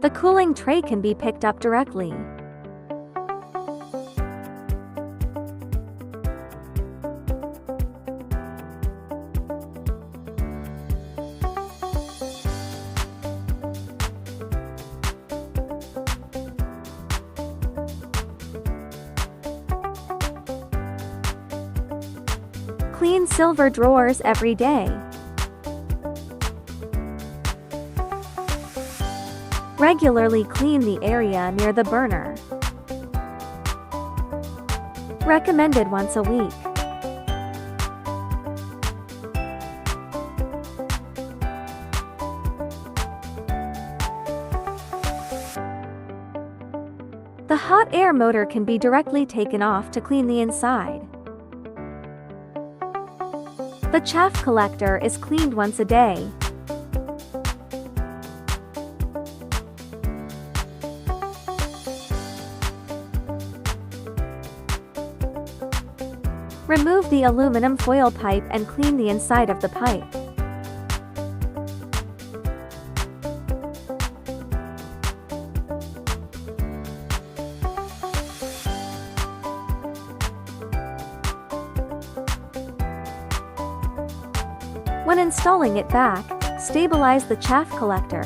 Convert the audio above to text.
The cooling tray can be picked up directly. Clean silver drawers every day. Regularly clean the area near the burner. Recommended once a week. The hot air motor can be directly taken off to clean the inside. The chaff collector is cleaned once a day. Remove the aluminum foil pipe and clean the inside of the pipe. When installing it back, stabilize the chaff collector.